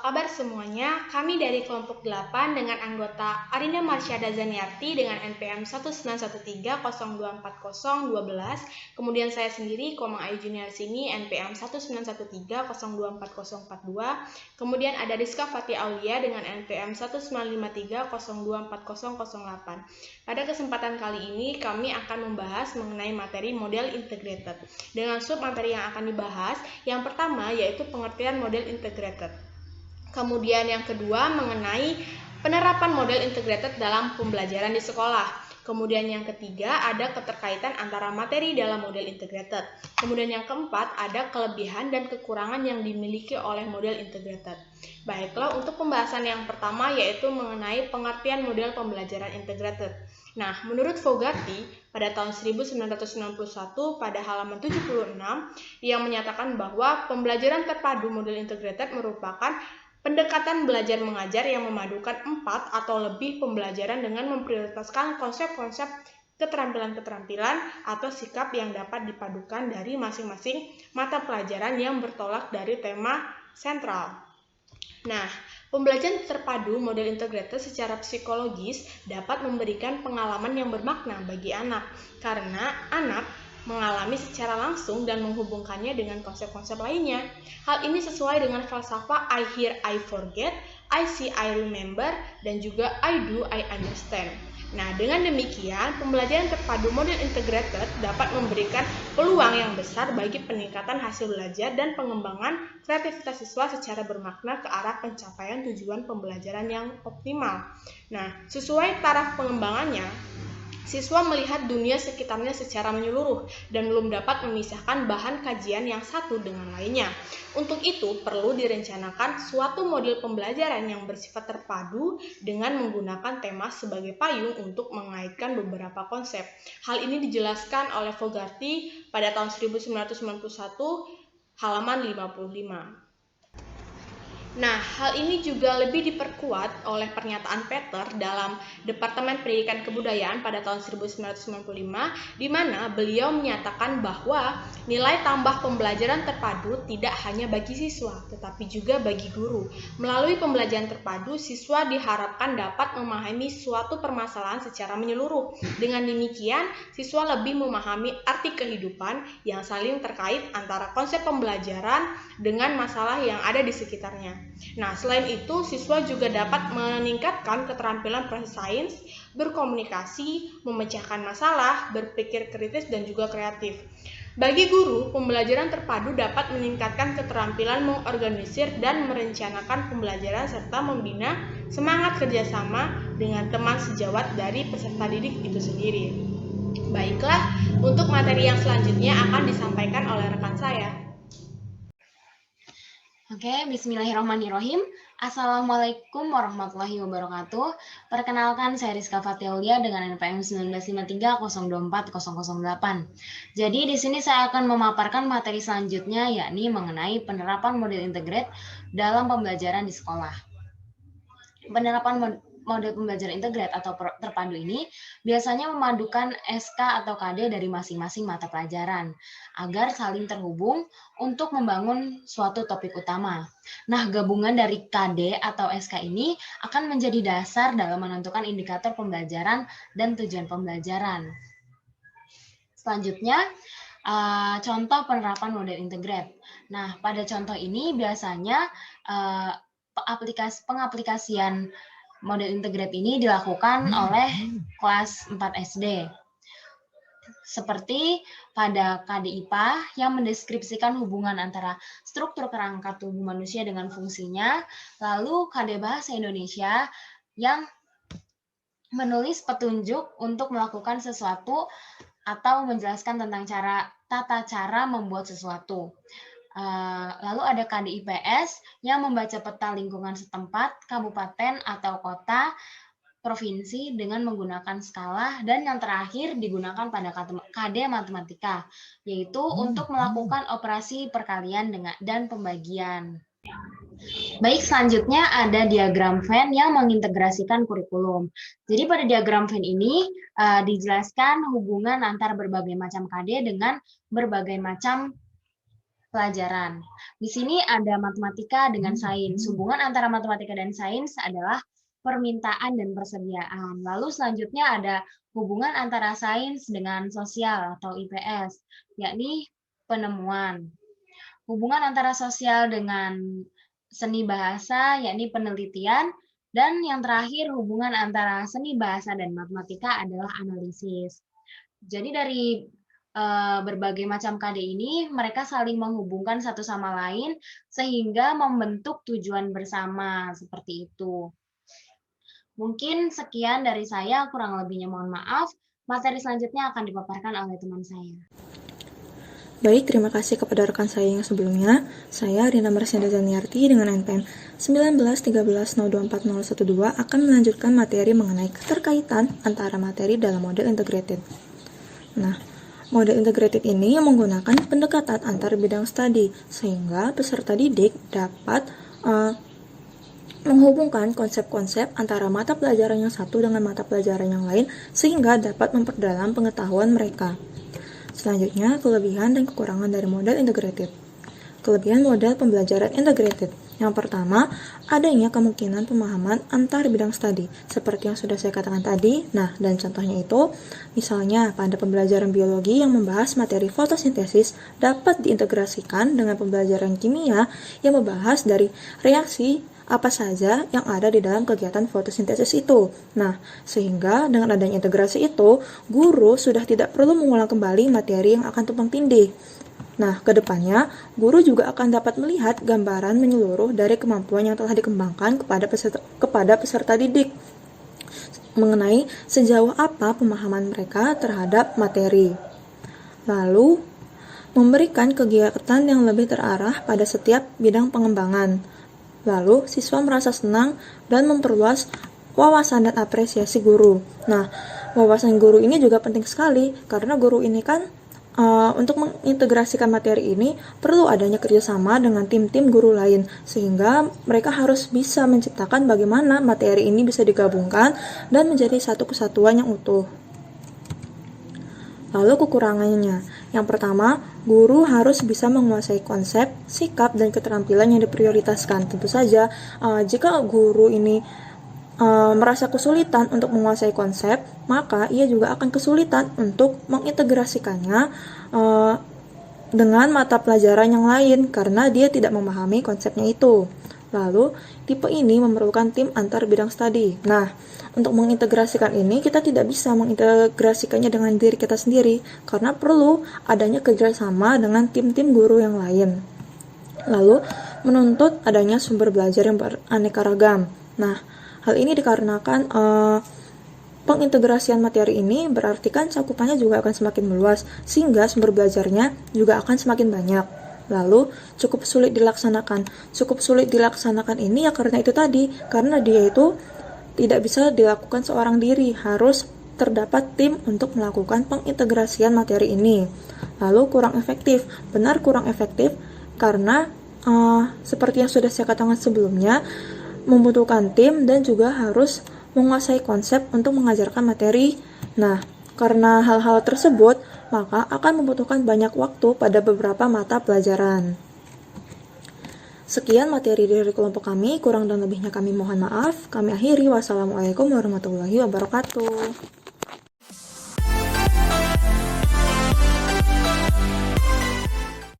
kabar semuanya? Kami dari kelompok 8 dengan anggota Arina Marsyada Zaniarti dengan NPM 19130240012. Kemudian saya sendiri, Komang Ayu Junior Sini, NPM 19130240042. Kemudian ada Rizka Fatia Aulia dengan NPM 19530240008. Pada kesempatan kali ini, kami akan membahas mengenai materi model integrated. Dengan sub materi yang akan dibahas, yang pertama yaitu pengertian model integrated. Kemudian yang kedua mengenai penerapan model integrated dalam pembelajaran di sekolah. Kemudian yang ketiga ada keterkaitan antara materi dalam model integrated. Kemudian yang keempat ada kelebihan dan kekurangan yang dimiliki oleh model integrated. Baiklah, untuk pembahasan yang pertama yaitu mengenai pengertian model pembelajaran integrated. Nah, menurut Fogarty pada tahun 1991 pada halaman 76 yang menyatakan bahwa pembelajaran terpadu model integrated merupakan pendekatan belajar mengajar yang memadukan 4 atau lebih pembelajaran dengan memprioritaskan konsep-konsep keterampilan-keterampilan atau sikap yang dapat dipadukan dari masing-masing mata pelajaran yang bertolak dari tema sentral. Nah, pembelajaran terpadu model integrated secara psikologis dapat memberikan pengalaman yang bermakna bagi anak, karena anak mengalami secara langsung dan menghubungkannya dengan konsep-konsep lainnya. Hal ini sesuai dengan falsafah I hear, I forget, I see, I remember, dan juga I do, I understand. Nah, dengan demikian, pembelajaran terpadu model integrated dapat memberikan peluang yang besar bagi peningkatan hasil belajar dan pengembangan kreativitas siswa secara bermakna ke arah pencapaian tujuan pembelajaran yang optimal. Nah, sesuai taraf pengembangannya, siswa melihat dunia sekitarnya secara menyeluruh dan belum dapat memisahkan bahan kajian yang satu dengan lainnya. Untuk itu, perlu direncanakan suatu model pembelajaran yang bersifat terpadu dengan menggunakan tema sebagai payung untuk mengaitkan beberapa konsep. Hal ini dijelaskan oleh Fogarty pada tahun 1991, halaman 55. Nah, hal ini juga lebih diperkuat oleh pernyataan Peter dalam Departemen Pendidikan Kebudayaan pada tahun 1995, di mana beliau menyatakan bahwa nilai tambah pembelajaran terpadu tidak hanya bagi siswa, tetapi juga bagi guru. Melalui pembelajaran terpadu, siswa diharapkan dapat memahami suatu permasalahan secara menyeluruh. Dengan demikian, siswa lebih memahami arti kehidupan yang saling terkait antara konsep pembelajaran dengan masalah yang ada di sekitarnya. Nah, selain itu, siswa juga dapat meningkatkan keterampilan prasains, berkomunikasi, memecahkan masalah, berpikir kritis, dan juga kreatif. Bagi guru, pembelajaran terpadu dapat meningkatkan keterampilan mengorganisir dan merencanakan pembelajaran serta membina semangat kerjasama dengan teman sejawat dari peserta didik itu sendiri. Baiklah, untuk materi yang selanjutnya akan disampaikan oleh rekan saya. Oke, bismillahirrahmanirrahim. Assalamualaikum warahmatullahi wabarakatuh. Perkenalkan, saya Rizka Fatia Aulia dengan NPM 19530240008. Jadi di sini saya akan memaparkan materi selanjutnya, yakni mengenai penerapan model integrate dalam pembelajaran di sekolah. Penerapan model pembelajaran integrate atau terpadu ini biasanya memadukan SK atau KD dari masing-masing mata pelajaran agar saling terhubung untuk membangun suatu topik utama. Nah, gabungan dari KD atau SK ini akan menjadi dasar dalam menentukan indikator pembelajaran dan tujuan pembelajaran. Selanjutnya, contoh penerapan model integrate. Nah, pada contoh ini biasanya pengaplikasian model integrate ini dilakukan oleh kelas 4 SD. Seperti pada KD IPA yang mendeskripsikan hubungan antara struktur kerangka tubuh manusia dengan fungsinya, lalu KD Bahasa Indonesia yang menulis petunjuk untuk melakukan sesuatu atau menjelaskan tentang tata cara membuat sesuatu. Lalu ada KD IPS yang membaca peta lingkungan setempat, kabupaten atau kota, provinsi dengan menggunakan skala, dan yang terakhir digunakan pada KD matematika, yaitu untuk melakukan operasi perkalian dan pembagian. Baik, selanjutnya ada diagram Venn yang mengintegrasikan kurikulum. Jadi pada diagram Venn ini dijelaskan hubungan antara berbagai macam KD dengan berbagai macam pelajaran. Di sini ada matematika dengan sains. Hubungan antara matematika dan sains adalah permintaan dan persediaan. Lalu selanjutnya ada hubungan antara sains dengan sosial atau IPS, yakni penemuan. Hubungan antara sosial dengan seni bahasa, yakni penelitian. Dan yang terakhir, hubungan antara seni bahasa dan matematika adalah analisis. Jadi dari berbagai macam KD ini, mereka saling menghubungkan satu sama lain sehingga membentuk tujuan bersama, seperti itu. Mungkin sekian dari saya, kurang lebihnya mohon maaf. Materi selanjutnya akan dipaparkan oleh teman saya. Baik, terima kasih kepada rekan saya yang sebelumnya. Saya Rina Marsyanda Zaniarti dengan NPM 1913024012 akan melanjutkan materi mengenai keterkaitan antara materi dalam model integrated. Nah, model integrated ini menggunakan pendekatan antar bidang studi, sehingga peserta didik dapat menghubungkan konsep-konsep antara mata pelajaran yang satu dengan mata pelajaran yang lain, sehingga dapat memperdalam pengetahuan mereka. Selanjutnya, kelebihan dan kekurangan dari model integrated. Kelebihan model pembelajaran integrated. Yang pertama, adanya kemungkinan pemahaman antar bidang studi, seperti yang sudah saya katakan tadi. Nah, dan contohnya itu, misalnya pada pembelajaran biologi yang membahas materi fotosintesis dapat diintegrasikan dengan pembelajaran kimia yang membahas dari reaksi apa saja yang ada di dalam kegiatan fotosintesis itu. Nah, sehingga dengan adanya integrasi itu, guru sudah tidak perlu mengulang kembali materi yang akan tumpang tindih. Nah, kedepannya, guru juga akan dapat melihat gambaran menyeluruh dari kemampuan yang telah dikembangkan kepada peserta didik mengenai sejauh apa pemahaman mereka terhadap materi. Lalu, memberikan kegiatan yang lebih terarah pada setiap bidang pengembangan. Lalu, siswa merasa senang dan memperluas wawasan dan apresiasi guru. Nah, wawasan guru ini juga penting sekali, karena guru ini kan untuk mengintegrasikan materi ini perlu adanya kerjasama dengan tim-tim guru lain, sehingga mereka harus bisa menciptakan bagaimana materi ini bisa digabungkan dan menjadi satu kesatuan yang utuh. Lalu kekurangannya, yang pertama, guru harus bisa menguasai konsep, sikap, dan keterampilan yang diprioritaskan. Tentu saja, jika guru ini merasa kesulitan untuk menguasai konsep, maka ia juga akan kesulitan untuk mengintegrasikannya dengan mata pelajaran yang lain karena dia tidak memahami konsepnya itu. Lalu, tipe ini memerlukan tim antar bidang studi. Nah, untuk mengintegrasikan ini, kita tidak bisa mengintegrasikannya dengan diri kita sendiri karena perlu adanya kerjasama dengan tim-tim guru yang lain. Lalu, menuntut adanya sumber belajar yang beraneka ragam. Nah, hal ini dikarenakan pengintegrasian materi ini berarti kan cakupannya juga akan semakin meluas, sehingga sumber belajarnya juga akan semakin banyak. Lalu, cukup sulit dilaksanakan. Cukup sulit dilaksanakan ini ya karena itu tadi, karena dia itu tidak bisa dilakukan seorang diri, harus terdapat tim untuk melakukan pengintegrasian materi ini. Lalu, kurang efektif. Benar kurang efektif karena seperti yang sudah saya katakan sebelumnya, membutuhkan tim dan juga harus menguasai konsep untuk mengajarkan materi. Nah, karena hal-hal tersebut, maka akan membutuhkan banyak waktu pada beberapa mata pelajaran. Sekian materi dari kelompok kami, kurang dan lebihnya kami mohon maaf. Kami akhiri, wassalamualaikum warahmatullahi wabarakatuh.